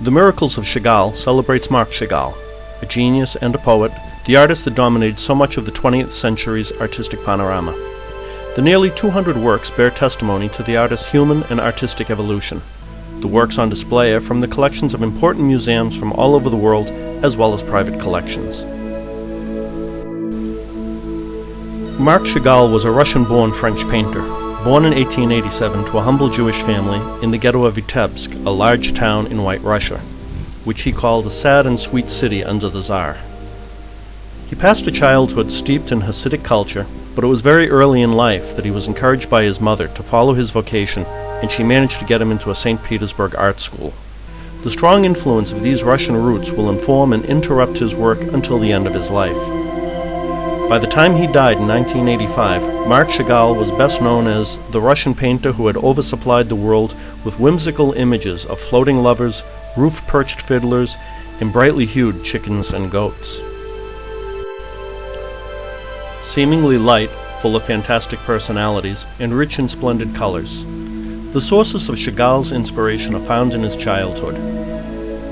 The Miracles of Chagall celebrates Marc Chagall, a genius and a poet, the artist that dominated so much of the 20th century's artistic panorama. The nearly 200 works bear testimony to the artist's human and artistic evolution. The works on display are from the collections of important museums from all over the world, as well as private collections. Marc Chagall was a Russian-born French painter, born in 1887 to a humble Jewish family in the ghetto of Vitebsk, a large town in White Russia, which he called a sad and sweet city under the Tsar. He passed a childhood steeped in Hasidic culture, but it was very early in life that he was encouraged by his mother to follow his vocation, and she managed to get him into a St. Petersburg art school. The strong influence of these Russian roots will inform and interrupt his work until the end of his life. By the time he died in 1985, Marc Chagall was best known as the Russian painter who had oversupplied the world with whimsical images of floating lovers, roof-perched fiddlers, and brightly hued chickens and goats. Seemingly light, full of fantastic personalities, and rich in splendid colors. The sources of Chagall's inspiration are found in his childhood,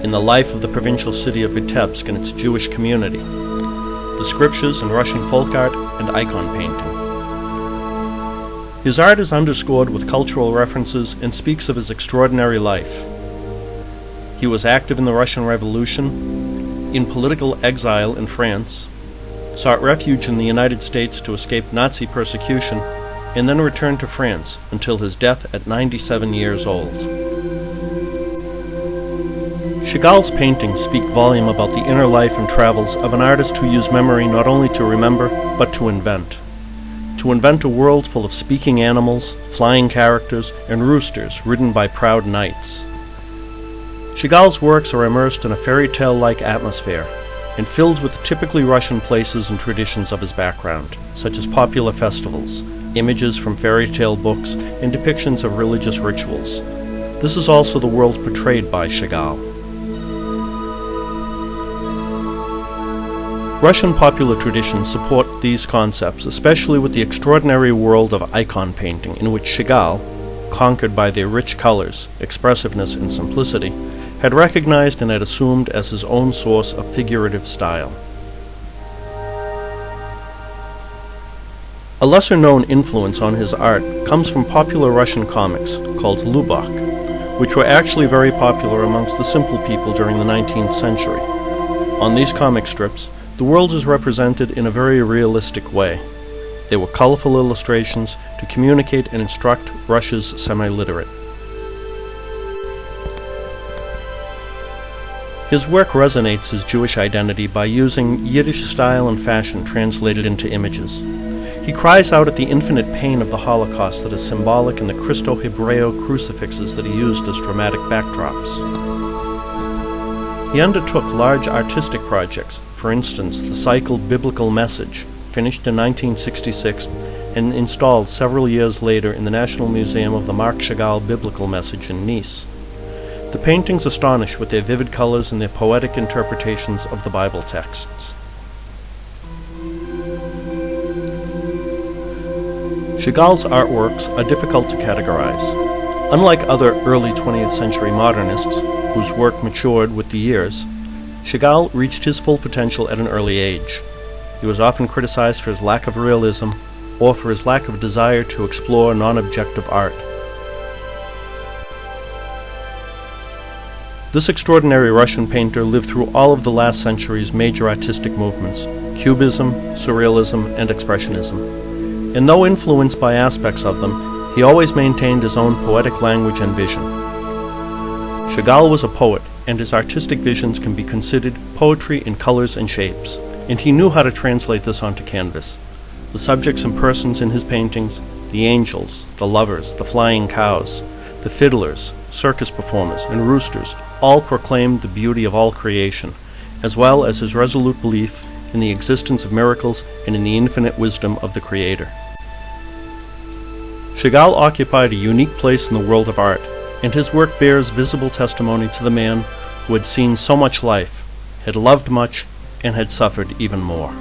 in the life of the provincial city of Vitebsk and its Jewish community, the scriptures in Russian folk art, and icon painting. His art is underscored with cultural references and speaks of his extraordinary life. He was active in the Russian Revolution, in political exile in France, sought refuge in the United States to escape Nazi persecution, and then returned to France until his death at 97 years old. Chagall's paintings speak volume about the inner life and travels of an artist who used memory not only to remember, but to invent. To invent a world full of speaking animals, flying characters, and roosters ridden by proud knights. Chagall's works are immersed in a fairy tale-like atmosphere, and filled with the typically Russian places and traditions of his background, such as popular festivals, images from fairy tale books, and depictions of religious rituals. This is also the world portrayed by Chagall. Russian popular traditions support these concepts, especially with the extraordinary world of icon painting, in which Chagall, conquered by their rich colors, expressiveness, and simplicity, had recognized and had assumed as his own source of figurative style. A lesser-known influence on his art comes from popular Russian comics called Lubach, which were actually very popular amongst the simple people during the 19th century. On these comic strips, the world is represented in a very realistic way. They were colorful illustrations to communicate and instruct Russia's semi-literate. His work resonates his Jewish identity by using Yiddish style and fashion translated into images. He cries out at the infinite pain of the Holocaust that is symbolic in the Christo-Hebreo crucifixes that he used as dramatic backdrops. He undertook large artistic projects, for instance, the cycle Biblical Message, finished in 1966 and installed several years later in the National Museum of the Marc Chagall Biblical Message in Nice. The paintings astonish with their vivid colors and their poetic interpretations of the Bible texts. Chagall's artworks are difficult to categorize. Unlike other early 20th century modernists, whose work matured with the years, Chagall reached his full potential at an early age. He was often criticized for his lack of realism or for his lack of desire to explore non-objective art. This extraordinary Russian painter lived through all of the last century's major artistic movements, Cubism, Surrealism, and Expressionism. And though influenced by aspects of them, he always maintained his own poetic language and vision. Chagall was a poet, and his artistic visions can be considered poetry in colors and shapes, and he knew how to translate this onto canvas. The subjects and persons in his paintings, the angels, the lovers, the flying cows, the fiddlers, circus performers, and roosters, all proclaimed the beauty of all creation, as well as his resolute belief in the existence of miracles and in the infinite wisdom of the Creator. Chagall occupied a unique place in the world of art, and his work bears visible testimony to the man who had seen so much life, had loved much, and had suffered even more.